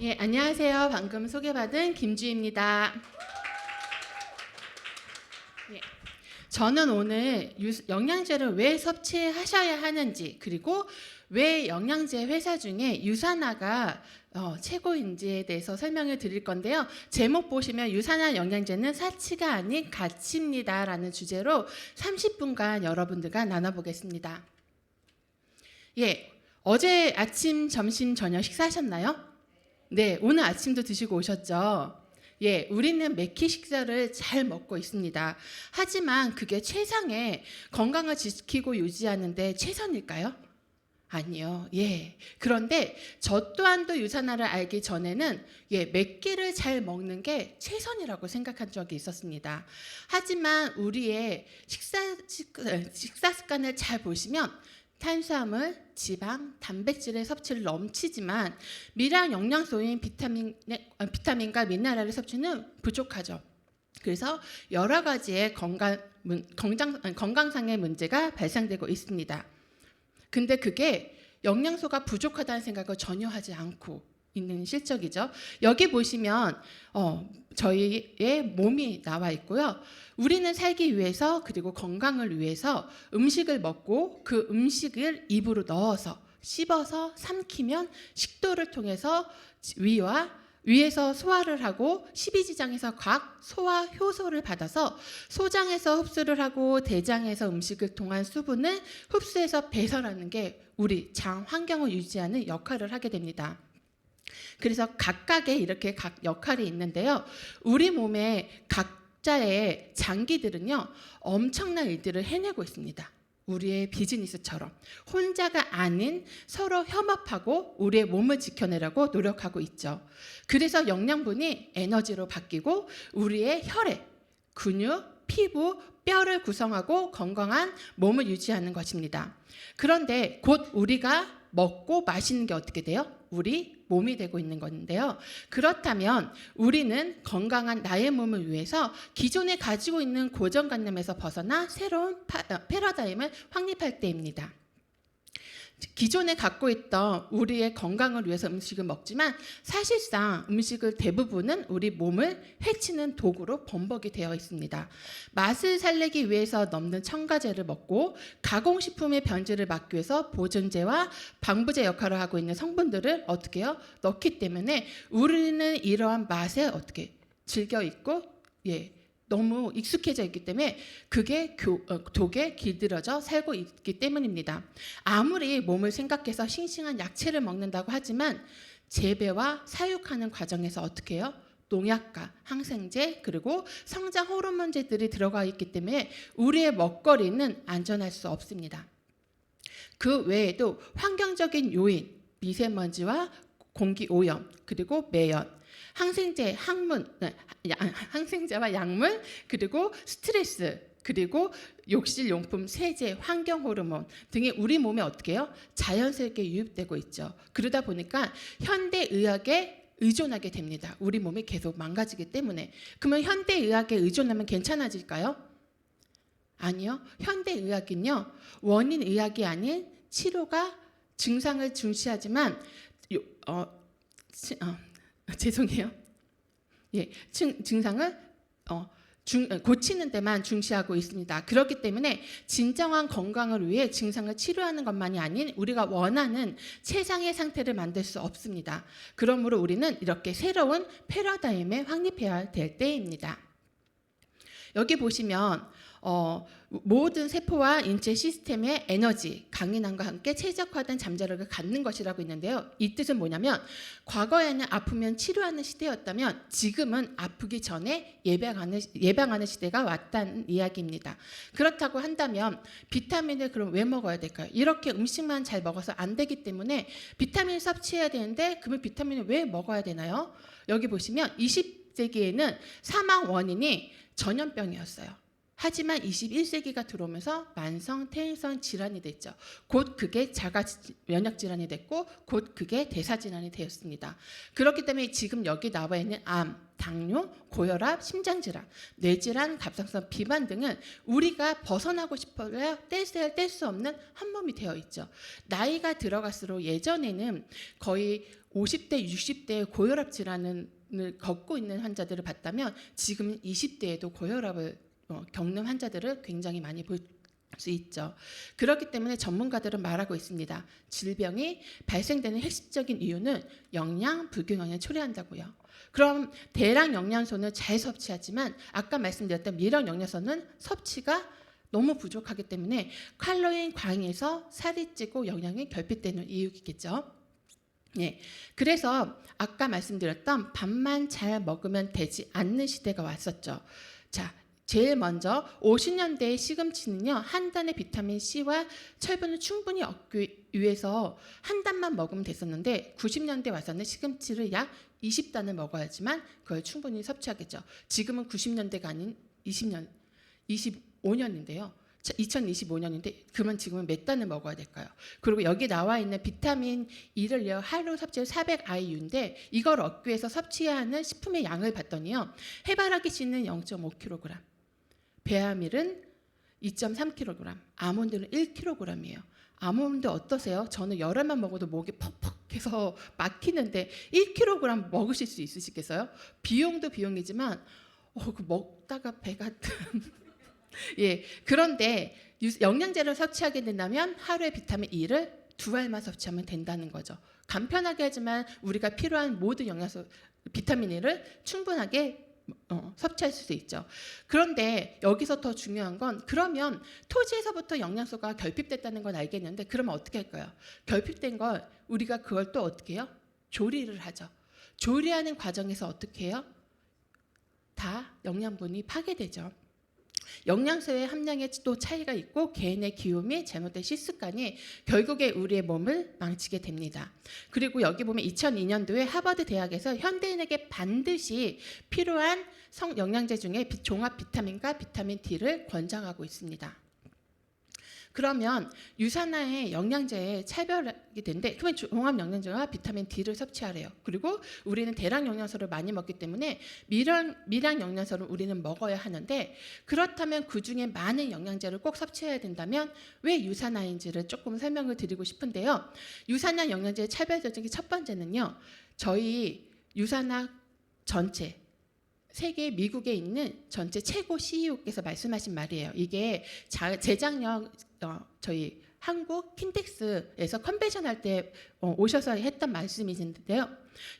예, 안녕하세요. 방금 소개받은 김주희입니다. 예, 저는 오늘 영양제를 왜 섭취하셔야 하는지, 그리고 왜 영양제 회사 중에 유산화가 최고인지에 대해서 설명을 드릴 건데요. 제목 보시면 유산화 영양제는 사치가 아닌 가치입니다 라는 주제로 30분간 여러분들과 나눠보겠습니다. 예, 어제 아침, 점심, 저녁 식사하셨나요? 네, 오늘 아침도 드시고 오셨죠? 예, 우리는 매끼 식사를 잘 먹고 있습니다. 하지만 그게 최상의 건강을 지키고 유지하는데 최선일까요? 아니요. 예. 그런데 저 또한도 유산화를 알기 전에는 매끼를 잘 먹는 게 최선이라고 생각한 적이 있었습니다. 하지만 우리의 식사 습관을 잘 보시면 탄수화물, 지방, 단백질의 섭취를 넘치지만 미량 영양소인 비타민과 미네랄의 섭취는 부족하죠. 그래서 여러 가지의 건강상의 문제가 발생되고 있습니다. 근데 그게 영양소가 부족하다는 생각을 전혀 하지 않고 있는 실적이죠. 여기 보시면 저희의 몸이 나와 있고요. 우리는 살기 위해서 그리고 건강을 위해서 음식을 먹고 그 음식을 입으로 넣어서 씹어서 삼키면 식도를 통해서 위에서 소화를 하고 십이지장에서 각 소화 효소를 받아서 소장에서 흡수를 하고 대장에서 음식을 통한 수분을 흡수해서 배설하는 게 우리 장 환경을 유지하는 역할을 하게 됩니다. 그래서 각각의 이렇게 각 역할이 있는데요. 우리 몸의 각자의 장기들은요, 엄청난 일들을 해내고 있습니다. 우리의 비즈니스처럼 혼자가 아닌 서로 협업하고 우리의 몸을 지켜내려고 노력하고 있죠. 그래서 영양분이 에너지로 바뀌고 우리의 혈액, 근육, 피부, 뼈를 구성하고 건강한 몸을 유지하는 것입니다. 그런데 곧 우리가 먹고 마시는 게 어떻게 돼요? 우리 몸이 되고 있는 건데요. 그렇다면 우리는 건강한 나의 몸을 위해서 기존에 가지고 있는 고정관념에서 벗어나 새로운 패러다임을 확립할 때입니다. 기존에 갖고 있던 우리의 건강을 위해서 음식을 먹지만 사실상 음식을 대부분은 우리 몸을 해치는 도구로 범벅이 되어 있습니다. 맛을 살리기 위해서 넣는 첨가제를 먹고 가공식품의 변질을 막기 위해서 보존제와 방부제 역할을 하고 있는 성분들을 어떻게 해요? 넣기 때문에 우리는 이러한 맛에 어떻게 즐겨 있고 너무 익숙해져 있기 때문에 그게 독에 길들여져 살고 있기 때문입니다. 아무리 몸을 생각해서 싱싱한 야채를 먹는다고 하지만 재배와 사육하는 과정에서 어떻게 해요? 농약과 항생제 그리고 성장 호르몬제들이 들어가 있기 때문에 우리의 먹거리는 안전할 수 없습니다. 그 외에도 환경적인 요인, 미세먼지와 공기 오염 그리고 매연, 항생제와 약물, 그리고 스트레스, 그리고 욕실용품, 세제, 환경호르몬 등이 우리 몸에 어떻게 해요? 자연스럽게 유입되고 있죠. 그러다 보니까 현대의학에 의존하게 됩니다. 우리 몸이 계속 망가지기 때문에. 그러면 현대의학에 의존하면 괜찮아질까요? 아니요. 현대의학은요, 원인의학이 아닌 치료가 증상을 중시하지만 죄송해요. 증상을 고치는 데만 중시하고 있습니다. 그렇기 때문에 진정한 건강을 위해 증상을 치료하는 것만이 아닌 우리가 원하는 최상의 상태를 만들 수 없습니다. 그러므로 우리는 이렇게 새로운 패러다임에 확립해야 될 때입니다. 여기 보시면 모든 세포와 인체 시스템의 에너지, 강인함과 함께 최적화된 잠재력을 갖는 것이라고 있는데요. 이 뜻은 뭐냐면 과거에는 아프면 치료하는 시대였다면 지금은 아프기 전에 예방하는 시대가 왔다는 이야기입니다. 그렇다고 한다면 비타민을 그럼 왜 먹어야 될까요? 이렇게 음식만 잘 먹어서 안 되기 때문에 비타민을 섭취해야 되는데 그러면 비타민을 왜 먹어야 되나요? 여기 보시면 20세기에는 사망 원인이 전염병이었어요. 하지만 21세기가 들어오면서 만성 퇴행성 질환이 됐죠. 곧 그게 자가 면역 질환이 됐고 곧 그게 대사 질환이 되었습니다. 그렇기 때문에 지금 여기 나와 있는 암, 당뇨, 고혈압, 심장질환, 뇌질환, 갑상선 비만 등은 우리가 벗어나고 싶어야 뗄 수 없는 한 몸이 되어 있죠. 나이가 들어갈수록 예전에는 거의 50대, 60대의 고혈압 질환을 겪고 있는 환자들을 봤다면 지금은 20대에도 고혈압을 겪는 환자들을 굉장히 많이 볼 수 있죠. 그렇기 때문에 전문가들은 말하고 있습니다. 질병이 발생되는 핵심적인 이유는 영양 불균형에 초래한다고요. 그럼 대량 영양소는 잘 섭취하지만 아까 말씀드렸던 미량 영양소는 섭취가 너무 부족하기 때문에 칼로리 과잉에서 살이 찌고 영양이 결핍되는 이유겠죠. 예, 그래서 아까 말씀드렸던 밥만 잘 먹으면 되지 않는 시대가 왔었죠. 자, 제일 먼저 50년대의 시금치는요, 한 단의 비타민 C와 철분을 충분히 얻기 위해서 한 단만 먹으면 됐었는데 90년대 와서는 시금치를 약 20단을 먹어야지만 그걸 충분히 섭취하겠죠. 지금은 90년대가 아닌 25년인데요. 2025년인데 그러면 지금은 몇 단을 먹어야 될까요? 그리고 여기 나와 있는 비타민 E를요, 하루 섭취 400IU인데 이걸 얻기 위해서 섭취해야 하는 식품의 양을 봤더니요, 해바라기 씨는 0.5kg, 배아밀은 2.3kg, 아몬드는 1kg이에요. 아몬드 어떠세요? 저는 열알만 먹어도 목이 퍽퍽해서 막히는데 1kg 먹으실 수 있으시겠어요? 비용도 비용이지만 그 먹다가 배가 예, 그런데 영양제를 섭취하게 된다면 하루에 비타민 E를 2알만 섭취하면 된다는 거죠. 간편하게 하지만 우리가 필요한 모든 영양소 비타민 E를 충분하게 섭취할 수 있죠. 그런데 여기서 더 중요한 건, 그러면 토지에서부터 영양소가 결핍됐다는 건 알겠는데 그러면 어떻게 할까요? 결핍된 걸 우리가 그걸 또 어떻게 해요? 조리를 하죠. 조리하는 과정에서 어떻게 해요? 다 영양분이 파괴되죠. 영양소의 함량에 또 차이가 있고 개인의 기호 및 잘못된 식습관이 결국에 우리의 몸을 망치게 됩니다. 그리고 여기 보면 2002년도에 하버드 대학에서 현대인에게 반드시 필요한 영양제 중에 종합 비타민과 비타민 D를 권장하고 있습니다. 그러면 유산화의 영양제에 차별하게 되는데, 그러면 종합 영양제와 비타민 D를 섭취하래요. 그리고 우리는 대량 영양소를 많이 먹기 때문에 미량 영양소를 우리는 먹어야 하는데, 그렇다면 그중에 많은 영양제를 꼭 섭취해야 된다면 왜 유산화인지를 조금 설명을 드리고 싶은데요. 유산화 영양제의 차별적인 첫 번째는요, 저희 유산화 전체 세계 미국에 있는 전체 최고 CEO께서 말씀하신 말이에요. 이게 재작년 저희 한국 킨텍스에서 컨벤션 할 때 오셔서 했던 말씀이신데요.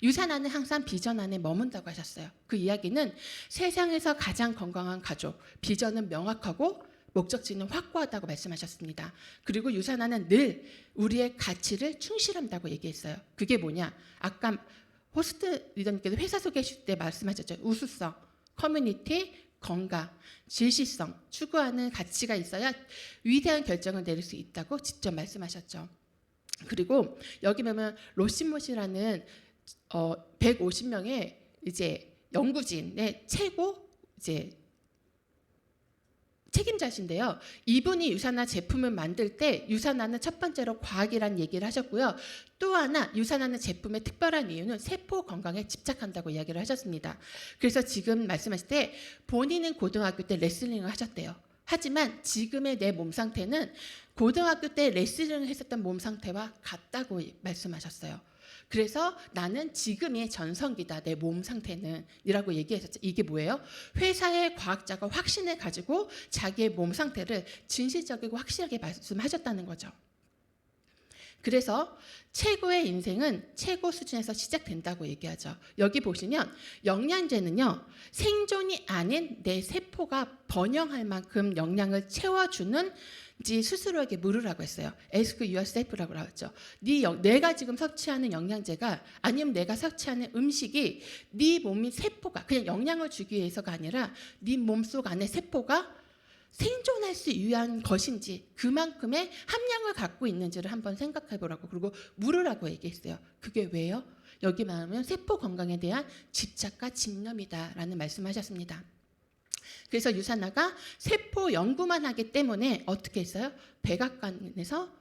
유산화는 항상 비전 안에 머문다고 하셨어요. 그 이야기는 세상에서 가장 건강한 가족, 비전은 명확하고 목적지는 확고하다고 말씀하셨습니다. 그리고 유산화는 늘 우리의 가치를 충실한다고 얘기했어요. 그게 뭐냐? 아까 호스트 리더님께서 회사 소개하실 때 말씀하셨죠. 우수성, 커뮤니티, 건강, 질시성 추구하는 가치가 있어야 위대한 결정을 내릴 수 있다고 직접 말씀하셨죠. 그리고 여기 보면 로시못이라는 150명의 이제 연구진의 최고 이제 책임자신데요. 이분이 유산화 제품을 만들 때 유산화는 첫 번째로 과학이라는 얘기를 하셨고요. 또 하나 유산화는 제품의 특별한 이유는 세포 건강에 집착한다고 이야기를 하셨습니다. 그래서 지금 말씀하실 때 본인은 고등학교 때 레슬링을 하셨대요. 하지만 지금의 내 몸 상태는 고등학교 때 레슬링을 했었던 몸 상태와 같다고 말씀하셨어요. 그래서 나는 지금의 전성기다, 내 몸 상태는 이라고 얘기했었죠. 이게 뭐예요? 회사의 과학자가 확신을 가지고 자기의 몸 상태를 진실적이고 확실하게 말씀하셨다는 거죠. 그래서 최고의 인생은 최고 수준에서 시작된다고 얘기하죠. 여기 보시면 영양제는요, 생존이 아닌 내 세포가 번영할 만큼 영양을 채워주는 스스로에게 물으라고 했어요. Ask yourself라고 하죠. 내가 지금 섭취하는 영양제가 아니면 내가 섭취하는 음식이 네 몸이 세포가 그냥 영양을 주기 위해서가 아니라 네 몸속 안에 세포가 생존할 수 위한 것인지 그만큼의 함량을 갖고 있는지를 한번 생각해 보라고, 그리고 물으라고 얘기했어요. 그게 왜요? 여기 말하면 세포 건강에 대한 집착과 집념이다라는 말씀하셨습니다. 그래서 유산화가 세포 연구만 하기 때문에 어떻게 했어요? 백악관에서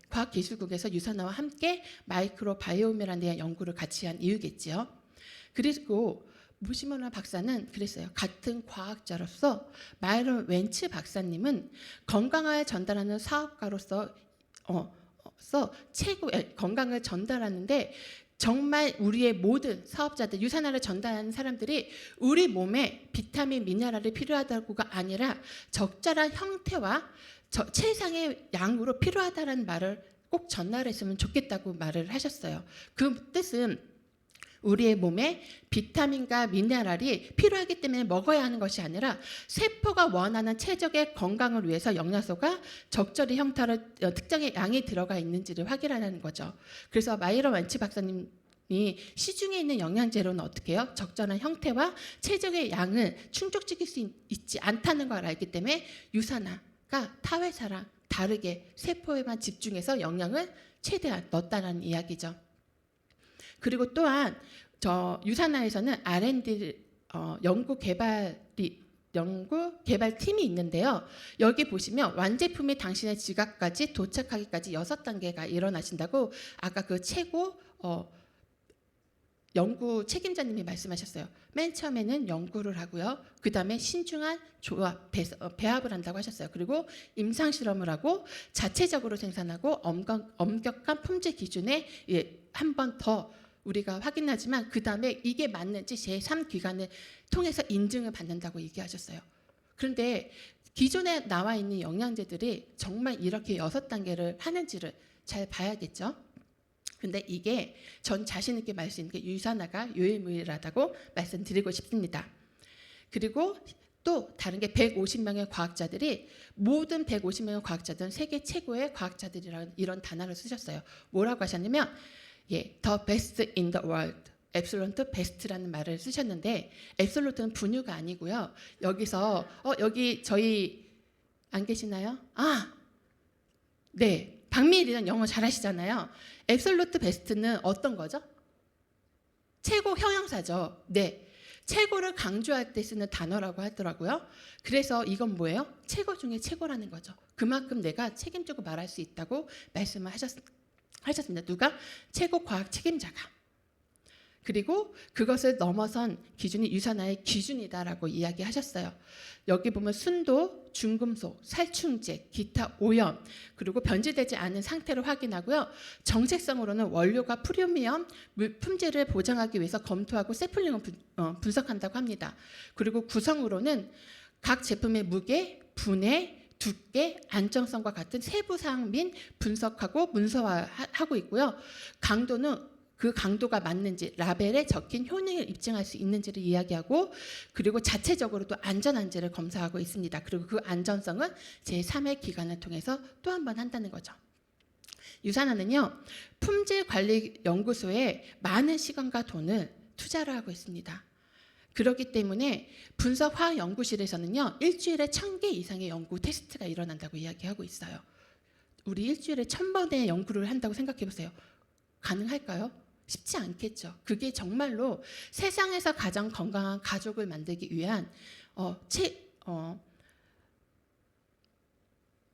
과학기술국에서 유산화와 함께 마이크로바이옴이라는 데 연구를 같이 한 이유겠지요. 그리고 무시모나 박사는 그랬어요. 같은 과학자로서 마이런 웬츠 박사님은 건강을 전달하는 사업가로서 최고의 건강을 전달하는데 정말 우리의 모든 사업자들, 유산화를 전달하는 사람들이 우리 몸에 비타민, 미네랄이 필요하다고가 아니라 적절한 형태와 최상의 양으로 필요하다는 말을 꼭 전달했으면 좋겠다고 말을 하셨어요. 그 뜻은 우리의 몸에 비타민과 미네랄이 필요하기 때문에 먹어야 하는 것이 아니라 세포가 원하는 최적의 건강을 위해서 영양소가 적절히 형태로 특정의 양이 들어가 있는지를 확인하는 거죠. 그래서 마이런 웬츠 박사님이 시중에 있는 영양제로는 어떻게 해요? 적절한 형태와 최적의 양을 충족시킬 수 있지 않다는 걸 알기 때문에 유산화가 타 회사랑 다르게 세포에만 집중해서 영양을 최대한 넣었다는 이야기죠. 그리고 또한 유산화에서는 R&D 연구 개발팀이 있는데요. 여기 보시면 완제품이 당신의 지갑까지 도착하기까지 6단계가 일어나신다고 아까 그 최고 연구 책임자님이 말씀하셨어요. 맨 처음에는 연구를 하고요. 그 다음에 신중한 조합, 배합을 한다고 하셨어요. 그리고 임상실험을 하고 자체적으로 생산하고 엄격한 품질 기준에 한 번 더 우리가 확인하지만 그 다음에 이게 맞는지 제3기관을 통해서 인증을 받는다고 얘기하셨어요. 그런데 기존에 나와 있는 영양제들이 정말 이렇게 6단계를 하는지를 잘 봐야겠죠. 근데 이게 전 자신 있게 말씀드리는 게 유산화가 유일무이하다고 말씀드리고 싶습니다. 그리고 또 다른 게 150명의 과학자들이 모든 150명의 과학자들은 세계 최고의 과학자들이라는 이런 단어를 쓰셨어요. 뭐라고 하셨냐면 the best in the world, absolute best라는 말을 쓰셨는데 absolute는 분유가 아니고요. 여기서 여기 저희 안 계시나요? 네, 박미일이는 영어 잘하시잖아요. absolute best는 어떤 거죠? 최고 형용사죠. 네, 최고를 강조할 때 쓰는 단어라고 하더라고요. 그래서 이건 뭐예요? 최고 중에 최고라는 거죠. 그만큼 내가 책임지고 말할 수 있다고 말씀을 하셨습니다. 누가? 최고 과학 책임자가. 그리고 그것을 넘어선 기준이 유산화의 기준이다라고 이야기하셨어요. 여기 보면 순도, 중금속, 살충제, 기타 오염, 그리고 변질되지 않은 상태를 확인하고요. 정체성으로는 원료가 프리미엄, 품질을 보장하기 위해서 검토하고 샘플링을 분석한다고 합니다. 그리고 구성으로는 각 제품의 무게, 분해, 두께, 안정성과 같은 세부사항 및 분석하고 문서화하고 있고요. 강도는 그 강도가 맞는지 라벨에 적힌 효능을 입증할 수 있는지를 이야기하고 그리고 자체적으로 또 안전한지를 검사하고 있습니다. 그리고 그 안전성은 제3의 기관을 통해서 또 한 번 한다는 거죠. 유산화는요. 품질관리연구소에 많은 시간과 돈을 투자를 하고 있습니다. 그렇기 때문에 분석화학연구실에서는요. 일주일에 1000개 이상의 연구 테스트가 일어난다고 이야기하고 있어요. 우리 일주일에 1000번의 연구를 한다고 생각해 보세요. 가능할까요? 쉽지 않겠죠. 그게 정말로 세상에서 가장 건강한 가족을 만들기 위한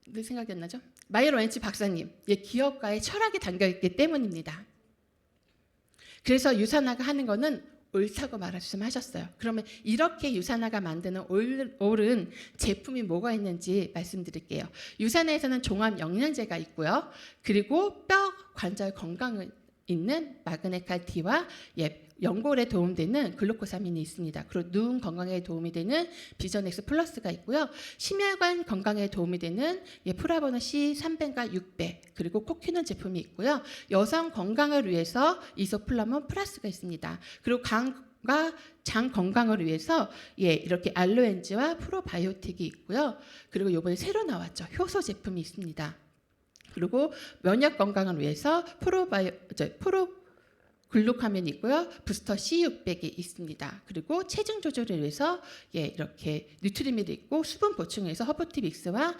늘 생각이 안 나죠? 마이런 웬츠 박사님, 기업가의 철학이 담겨있기 때문입니다. 그래서 유산화가 하는 거는 옳다고 말씀하셨어요. 그러면 이렇게 유산화가 만드는 옳은 제품이 뭐가 있는지 말씀드릴게요. 유산화에서는 종합 영양제가 있고요. 그리고 뼈 관절 건강을 있는 마그네칼 D와 연골에 도움되는 글루코사민이 있습니다. 그리고 눈 건강에 도움이 되는 비전엑스 플러스가 있고요. 심혈관 건강에 도움이 되는 프라보는 C 3배가 6배 그리고 코큐는 제품이 있고요. 여성 건강을 위해서 이소플라몬 플러스가 있습니다. 그리고 간과 장 건강을 위해서 이렇게 알로엔즈와 프로바이오틱이 있고요. 그리고 이번에 새로 나왔죠. 효소 제품이 있습니다. 그리고 면역 건강을 위해서 글루카멘이 있고요. 부스터 C600이 있습니다. 그리고 체중 조절을 위해서 이렇게 뉴트리밀이 있고 수분 보충을 위해서 허브티 믹스와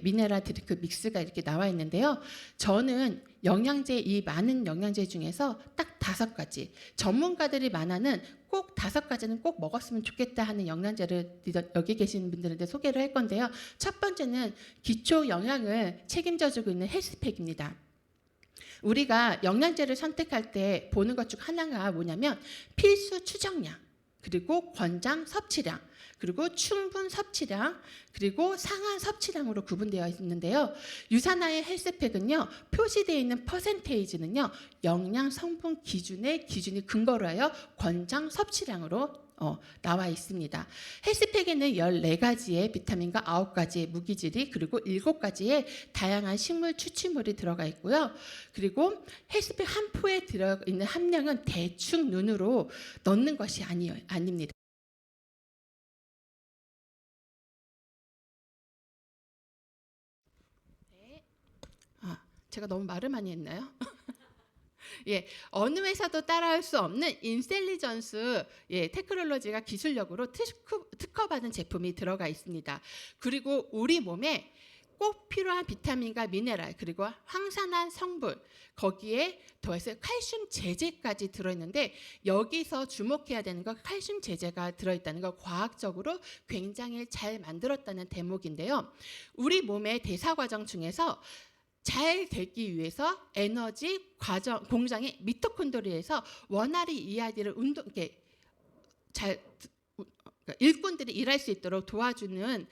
미네랄 드링크 믹스가 이렇게 나와 있는데요. 저는 영양제 이 많은 영양제 중에서 딱 5가지 전문가들이 말하는 꼭 5가지는 꼭 먹었으면 좋겠다 하는 영양제를 여기 계신 분들한테 소개를 할 건데요. 첫 번째는 기초 영양을 책임져주고 있는 헬스팩입니다. 우리가 영양제를 선택할 때 보는 것 중 하나가 뭐냐면 필수 추정량, 그리고 권장 섭취량, 그리고 충분 섭취량, 그리고 상한 섭취량으로 구분되어 있는데요. 유산화의 헬스팩은요, 표시되어 있는 퍼센테이지는요, 영양 성분 기준이 근거로 하여 권장 섭취량으로 나와 있습니다. 헬스팩에는 14가지의 비타민과 9가지의 무기질이 그리고 7가지의 다양한 식물 추출물이 들어가 있고요. 그리고 헬스팩 한 포에 들어있는 함량은 대충 눈으로 넣는 것이 아닙니다. 제가 너무 말을 많이 했나요? 어느 회사도 따라할 수 없는 인텔리전스 테크놀로지가 기술력으로 특허받은 제품이 들어가 있습니다. 그리고 우리 몸에 꼭 필요한 비타민과 미네랄 그리고 항산화 성분 거기에 더해서 칼슘 제제까지 들어있는데 여기서 주목해야 되는 건 칼슘 제제가 들어있다는 거 과학적으로 굉장히 잘 만들었다는 대목인데요. 우리 몸의 대사 과정 중에서 잘 되기 위해서 에너지 공장의 미토콘드리아에서 원활히 이아이들을 일꾼들이 일할 수 있도록 도와주는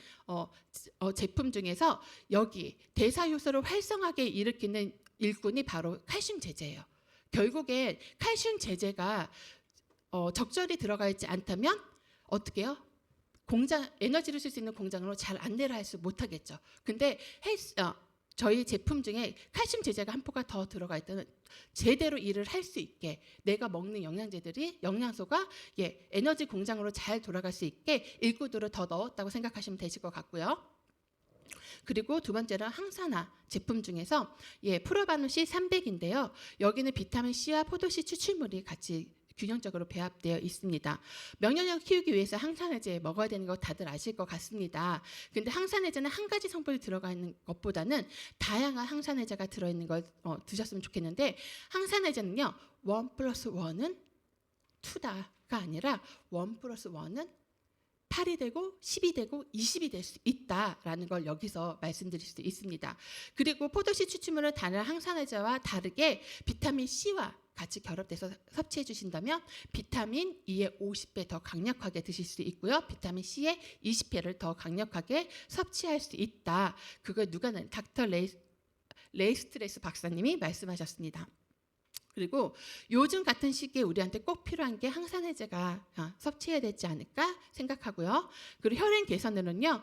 제품 중에서 여기 대사 효소를 활성하게 일으키는 일꾼이 바로 칼슘 제제예요. 결국에 칼슘 제제가 적절히 들어가 있지 않다면 어떻게 해요? 에너지를 쓸 수 있는 공장으로 잘 안내를 못하겠죠. 근데 저희 제품 중에 칼슘 제제가 한 포가 더 들어가 있다면 제대로 일을 할 수 있게 내가 먹는 영양소가 에너지 공장으로 잘 돌아갈 수 있게 일꾼들을 더 넣었다고 생각하시면 되실 것 같고요. 그리고 두 번째는 항산화 제품 중에서 프로바누 C300인데요. 여기는 비타민 C와 포도 C 추출물이 같이 균형적으로 배합되어 있습니다. 명령력을 키우기 위해서 항산화제 먹어야 되는 거 다들 아실 것 같습니다. 근데 항산화제는 한 가지 성분이 들어가 있는 것보다는 다양한 항산화제가 들어있는 걸 드셨으면 좋겠는데 항산화제는요. 1+1은 2다가 아니라 1+1은 8이 되고 10이 되고 20이 될 수 있다라는 걸 여기서 말씀드릴 수 있습니다. 그리고 포도씨 추출물은 다른 항산화제와 다르게 비타민 C와 같이 결합돼서 섭취해 주신다면 비타민 E의 50배 더 강력하게 드실 수 있고요. 비타민 C의 20배를 더 강력하게 섭취할 수 있다. 그걸 닥터 레이스트레스 박사님이 말씀하셨습니다. 그리고 요즘 같은 시기에 우리한테 꼭 필요한 게 항산화제가 섭취해야 되지 않을까 생각하고요. 그리고 혈행 개선으로는요.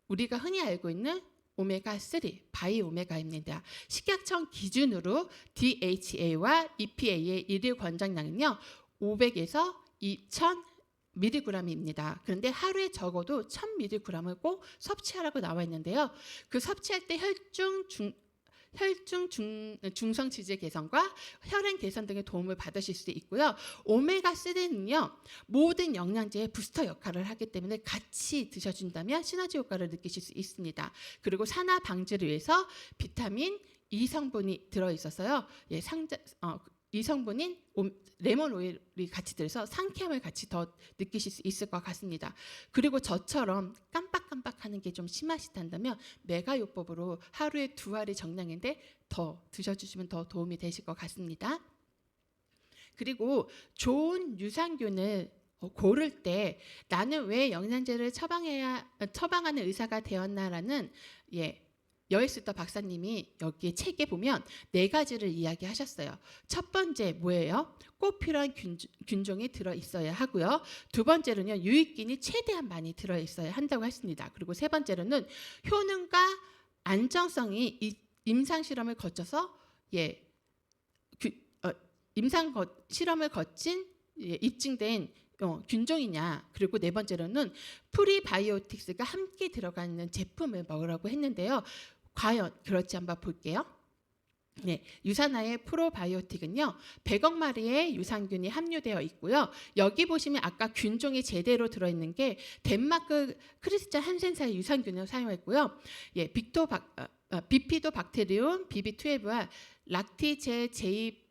우리가 흔히 알고 있는 오메가3, 바이 오메가입니다. 식약청 기준으로 DHA와 EPA의 일일 권장량은요. 500에서 2000mg입니다. 그런데 하루에 적어도 1000mg을 꼭 섭취하라고 나와 있는데요. 그 섭취할 때 혈중 중성 지질 개선과 혈행 개선 등의 도움을 받으실 수 있고요. 오메가3는요. 모든 영양제의 부스터 역할을 하기 때문에 같이 드셔준다면 시너지 효과를 느끼실 수 있습니다. 그리고 산화 방지를 위해서 비타민 E 성분이 들어있어서요. 이 성분인 레몬 오일이 같이 들어서 상쾌함을 같이 더 느끼실 수 있을 것 같습니다. 그리고 저처럼 깜빡깜빡하는 게 좀 심하시다면 메가요법으로 하루에 2알이 정량인데 더 드셔주시면 더 도움이 되실 것 같습니다. 그리고 좋은 유산균을 고를 때 나는 왜 영양제를 처방하는 의사가 되었나라는 여에스터 박사님이 여기 책에 보면 4가지를 이야기하셨어요. 첫 번째 뭐예요? 꼭 필요한 균종이 들어있어야 하고요. 두 번째로는 유익균이 최대한 많이 들어있어야 한다고 했습니다. 그리고 세 번째로는 효능과 안정성이 임상 실험을 거쳐서 실험을 거친 입증된 균종이냐. 그리고 네 번째로는 프리바이오틱스가 함께 들어가 있는 제품을 먹으라고 했는데요. 과연 그렇지 한번 볼게요. 네, 유산화의 프로바이오틱은요 100억 마리의 유산균이 함유되어 있고요. 여기 보시면 아까 균종이 제대로 들어있는 게 덴마크 크리스찬 한센사의 유산균을 사용했고요. 예, 비피도 박테리움 BB12와 락티제 제이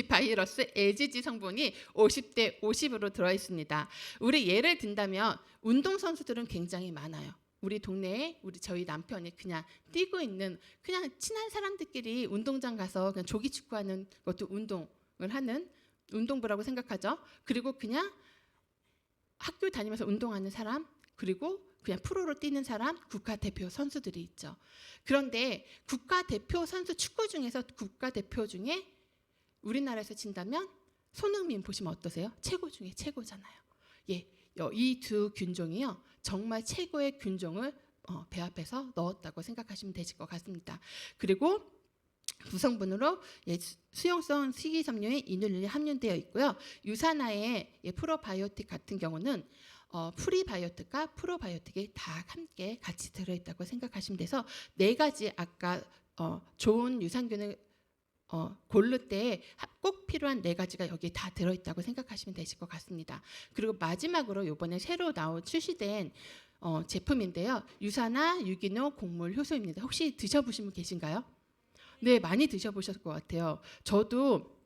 바이러스 LGG 성분이 50대 50으로 들어있습니다. 우리 예를 든다면 운동선수들은 굉장히 많아요. 우리 동네에 저희 남편이 그냥 뛰고 있는 그냥 친한 사람들끼리 운동장 가서 그냥 조기 축구하는 것도 운동을 하는 운동부라고 생각하죠. 그리고 그냥 학교 다니면서 운동하는 사람, 그리고 그냥 프로로 뛰는 사람, 국가대표 선수들이 있죠. 그런데 국가대표 선수 축구 중에서 국가대표 중에 우리나라에서 친다면 손흥민 보시면 어떠세요? 최고 중에 최고잖아요. 예, 이 두 균종이요 정말 최고의 균종을 배합해서 넣었다고 생각하시면 되실 것 같습니다. 그리고 구성분으로 수용성 식이섬유인 이눌린이 함유되어 있고요. 유산화의 프로바이오틱 같은 경우는 프리바이오틱과 프로바이오틱이 다 함께 같이 들어있다고 생각하시면 돼서 네 가지 아까 좋은 유산균을 고를 때 꼭 필요한 네 가지가 여기 다 들어있다고 생각하시면 되실 것 같습니다. 그리고 마지막으로 이번에 새로 출시된 제품인데요. 유산화 유기농 곡물 효소입니다. 혹시 드셔보신 분 계신가요? 네, 많이 드셔보셨을 것 같아요. 저도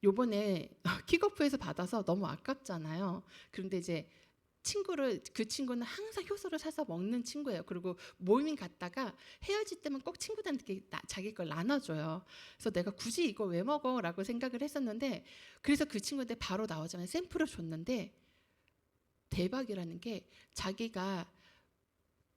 요번에 킥오프에서 받아서 너무 아깝잖아요. 그런데 이제 그 친구는 항상 효소를 사서 먹는 친구예요. 그리고 모임 갔다가 헤어질 때면 꼭 친구들한테 자기 걸 나눠줘요. 그래서 내가 굳이 이거 왜 먹어? 라고 생각을 했었는데 그래서 그 친구한테 바로 나오자마자 샘플을 줬는데 대박이라는 게 자기가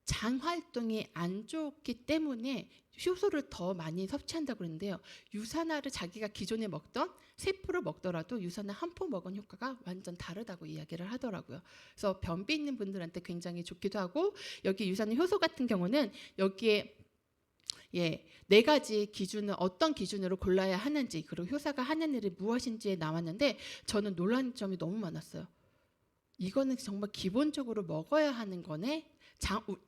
장 활동이 안 좋기 때문에 효소를 더 많이 섭취한다고 그러는데요. 유산화를 자기가 기존에 먹던 세포를 먹더라도 유산화 한 포 먹은 효과가 완전 다르다고 이야기를 하더라고요. 그래서 변비 있는 분들한테 굉장히 좋기도 하고 여기 유산화 효소 같은 경우는 여기에 네 가지 기준은 어떤 기준으로 골라야 하는지 그리고 효사가 하는 일이 무엇인지에 나왔는데 저는 놀란 점이 너무 많았어요. 이거는 정말 기본적으로 먹어야 하는 거네.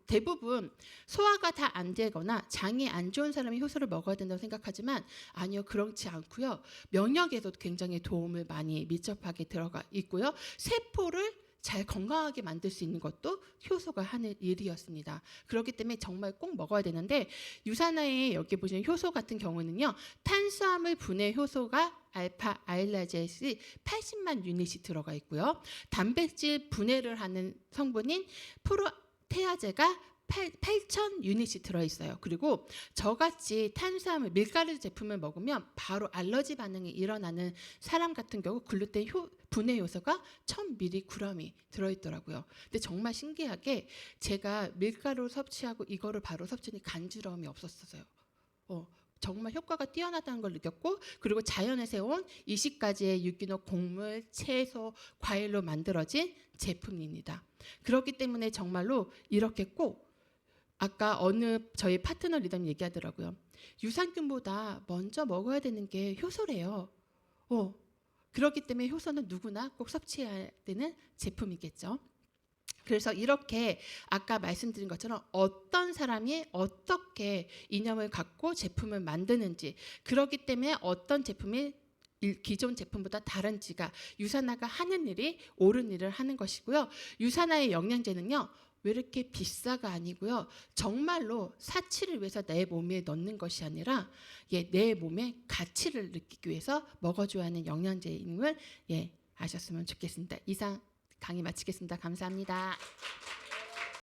대부분 소화가 다 안 되거나 장이 안 좋은 사람이 효소를 먹어야 된다고 생각하지만 아니요, 그렇지 않고요. 면역에도 굉장히 도움을 많이 밀접하게 들어가 있고요. 세포를 잘 건강하게 만들 수 있는 것도 효소가 하는 일이었습니다. 그렇기 때문에 정말 꼭 먹어야 되는데 유산화에 여기 보시는 효소 같은 경우는요. 탄수화물 분해 효소가 알파 아일라제시 80만 유닛이 들어가 있고요. 단백질 분해를 하는 성분인 프로테아제가 8,000 유닛이 들어있어요. 그리고 저같이 탄수화물, 밀가루 제품을 먹으면 바로 알러지 반응이 일어나는 사람 같은 경우 글루텐 분해 요소가 1000mg이 들어있더라고요. 근데 정말 신기하게 제가 밀가루 섭취하고 이거를 바로 섭취하니 간지러움이 없었어요. 정말 효과가 뛰어나다는 걸 느꼈고 그리고 자연에서 온 20가지의 유기농 곡물, 채소, 과일로 만들어진 제품입니다. 그렇기 때문에 정말로 이렇게 꼭 아까 저희 파트너 리더님 얘기하더라고요. 유산균보다 먼저 먹어야 되는 게 효소래요. 그렇기 때문에 효소는 누구나 꼭 섭취해야 되는 제품이겠죠. 그래서 이렇게 아까 말씀드린 것처럼 어떤 사람이 어떻게 이념을 갖고 제품을 만드는지 그렇기 때문에 어떤 제품이 기존 제품보다 다른지가 유산화가 하는 일이 옳은 일을 하는 것이고요. 유산화의 영양제는요. 왜 이렇게 비싸가 아니고요. 정말로 사치를 위해서 내 몸에 넣는 것이 아니라 내 몸의 가치를 느끼기 위해서 먹어줘야 하는 영양제임을 아셨으면 좋겠습니다. 이상 강의 마치겠습니다. 감사합니다.